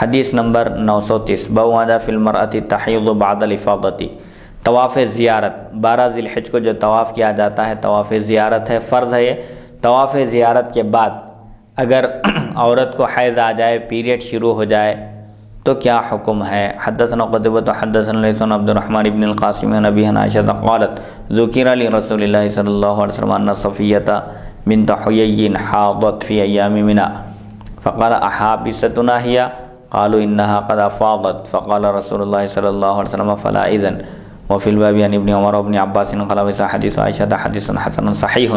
حدیث نمبر 930 بوادہ فی المرأۃ تحیض بعد الافاضۃ، طواف زیارت 12 ذی الحج کو جو طواف کیا جاتا ہے طواف زیارت ہے، فرض ہے یہ۔ طواف زیارت کے بعد اگر عورت کو حیض آ جائے، پیریڈ شروع ہو جائے تو کیا حکم ہے؟ حدثنا قتیبۃ حدثنا لیث عن عبد الرحمن بن القاسم عن ابی عائشہ قالت ذکر لرسول اللہ صلی اللہ علیہ وسلم ان صفیۃ بنت حیی حاضت فی ایام منی فقال احابستنا هي قالوا انها قد افاضت فقال رسول الله صلی اللہ علیہ وسلم فلا اذن وفي الباب عن ابن عمر وابن عباس قال وسا حديث عائشة حديث حسن صحيح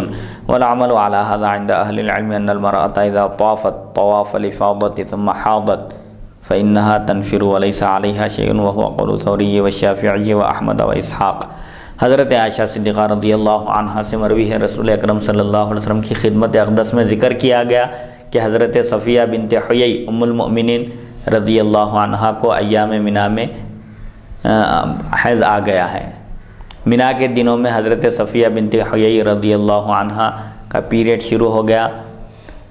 والعمل على هذا عند أهل العلم أن المرأة إذا طافت طواف الإفاضة ثم حاضت فإنها تنفر وليس عليها شيء وهو قول ثوري والشافعي وأحمد وإسحاق۔ حضرت عائشہ صدیقہ رضی اللہ عنہا سے مروی ہے، رسول اکرم صلی اللہ علیہ وسلم کی خدمت اقدس میں ذکر کیا گیا کہ حضرت صفیہ بنت حیی ام المؤمنین رضی اللہ عنہا کو ایام منی میں حیض آ گیا ہے۔ منی کے دنوں میں حضرت صفیہ بنت حیی رضی اللہ عنہا کا پیریڈ شروع ہو گیا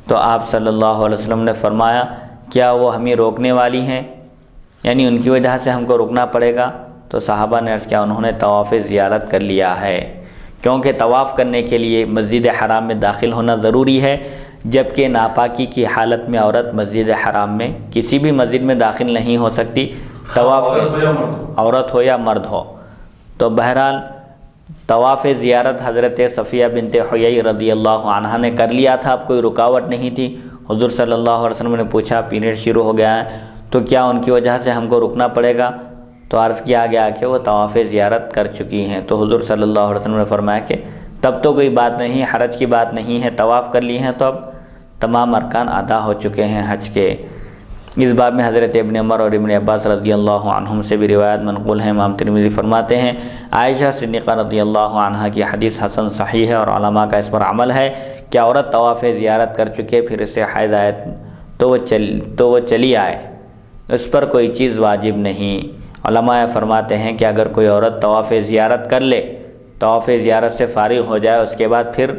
تو آپ صلی اللہ علیہ وسلم نے فرمایا کیا وہ ہمیں روکنے والی ہیں، یعنی ان کی وجہ سے ہم کو رکنا پڑے گا؟ تو صحابہ نے عرض کیا انہوں نے طواف زیارت کر لیا ہے، کیونکہ طواف کرنے کے لیے مسجد حرام میں داخل ہونا ضروری ہے، جبکہ ناپاکی کی حالت میں عورت مسجد حرام میں کسی بھی مسجد میں داخل نہیں ہو سکتی، طواف عورت ہو یا مرد ہو۔ تو بہرحال طواف زیارت حضرت صفیہ بنت حیی رضی اللہ عنہا نے کر لیا تھا، اب کوئی رکاوٹ نہیں تھی۔ حضور صلی اللہ علیہ وسلم نے پوچھا پیریڈ شروع ہو گیا ہے تو کیا ان کی وجہ سے ہم کو رکنا پڑے گا؟ تو عرض کیا گیا کہ وہ طواف زیارت کر چکی ہیں، تو حضور صلی اللہ علیہ وسلم نے فرمایا کہ تب تو کوئی بات نہیں، حرج کی بات نہیں ہے، طواف کر لی ہیں تو اب تمام ارکان ادا ہو چکے ہیں حج کے۔ اس باب میں حضرت ابن عمر اور ابن عباس رضی اللہ عنہم سے بھی روایت منقول ہیں۔ امام ترمذی فرماتے ہیں عائشہ صدیقہ رضی اللہ عنہا کی حدیث حسن صحیح ہے اور علماء کا اس پر عمل ہے کہ عورت طواف زیارت کر چکے پھر اسے حیض آئے تو وہ چلی آئے، اس پر کوئی چیز واجب نہیں۔ علماء فرماتے ہیں کہ اگر کوئی عورت طواف زیارت کر لے، طواف زیارت سے فارغ ہو جائے، اس کے بعد پھر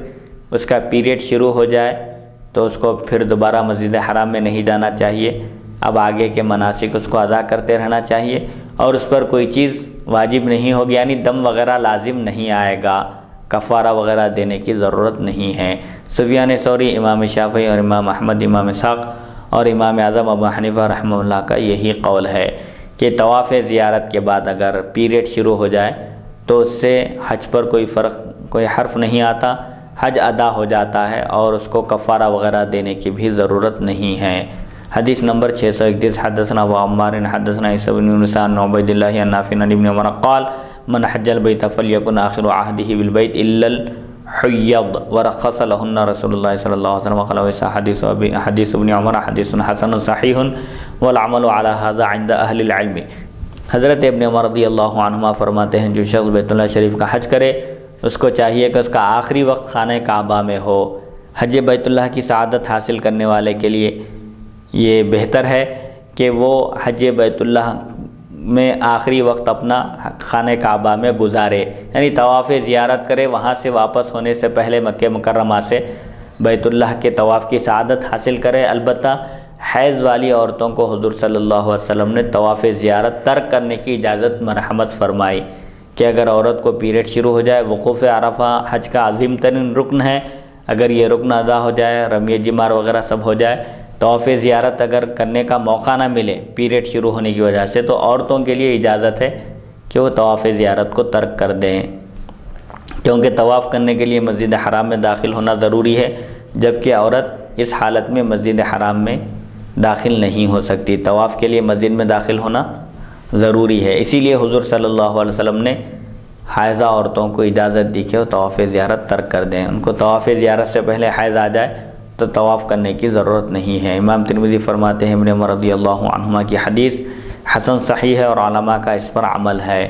اس کا پیریڈ شروع ہو جائے تو اس کو پھر دوبارہ مسجد حرام میں نہیں جانا چاہیے، اب آگے کے مناسک اس کو ادا کرتے رہنا چاہیے اور اس پر کوئی چیز واجب نہیں ہوگی، یعنی دم وغیرہ لازم نہیں آئے گا، کفارہ وغیرہ دینے کی ضرورت نہیں ہے۔ سفیان ثوری، امام شافعی اور امام احمد، امام اسحاق اور امام اعظم ابو حنیفہ رحمہ اللہ کا یہی قول ہے کہ طواف زیارت کے بعد اگر پیریڈ شروع ہو جائے تو اس سے حج پر کوئی حرف نہیں آتا، حج ادا ہو جاتا ہے اور اس کو کفارہ وغیرہ دینے کی بھی ضرورت نہیں ہے۔ حدیث نمبر 631 حدثنا ابو عمار حدثنا عیسی بن یونس عن عبید اللہ عن نافع عن ابن عمر قال من حج البیت فلیکن آخر عہدہ بالبیت الا الحیض ورخص لہن رسول اللہ صلی اللہ علیہ وسلم قال ویسا حدیث ابن عمر حدیث حسن صحیح والعمل على هذا عند اہل العلم۔ حضرت ابن عمر رضی اللہ عنہما فرماتے ہیں جو شخص بیت اللہ شریف کا حج کرے اس کو چاہیے کہ اس کا آخری وقت خانہ کعبہ میں ہو۔ حج بیت اللہ کی سعادت حاصل کرنے والے کے لیے یہ بہتر ہے کہ وہ حج بیت اللہ میں آخری وقت اپنا خانہ کعبہ میں گزارے، یعنی طواف زیارت کرے، وہاں سے واپس ہونے سے پہلے مکہ مکرمہ سے بیت اللہ کے طواف کی سعادت حاصل کرے۔ البتہ حیض والی عورتوں کو حضور صلی اللہ علیہ وسلم نے طواف زیارت ترک کرنے کی اجازت مرحمت فرمائی کہ اگر عورت کو پیریڈ شروع ہو جائے، وقوف عرفہ حج کا عظیم ترین رکن ہے، اگر یہ رکن ادا ہو جائے، رمی جمار وغیرہ سب ہو جائے، طواف زیارت اگر کرنے کا موقع نہ ملے پیریڈ شروع ہونے کی وجہ سے، تو عورتوں کے لیے اجازت ہے کہ وہ طواف زیارت کو ترک کر دیں، کیونکہ طواف کرنے کے لیے مسجد حرام میں داخل ہونا ضروری ہے، جبکہ عورت اس حالت میں مسجد حرام میں داخل نہیں ہو سکتی۔ طواف کے لیے مسجد میں داخل ہونا ضروری ہے، اسی لیے حضور صلی اللہ علیہ وسلم نے حائضہ عورتوں کو اجازت دی کہ وہ طواف زیارت ترک کر دیں، ان کو طواف زیارت سے پہلے حیض آ جائے تو طواف کرنے کی ضرورت نہیں ہے۔ امام ترمذی فرماتے ہیں ابن عمر رضی اللہ عنہما کی حدیث حسن صحیح ہے اور علماء کا اس پر عمل ہے۔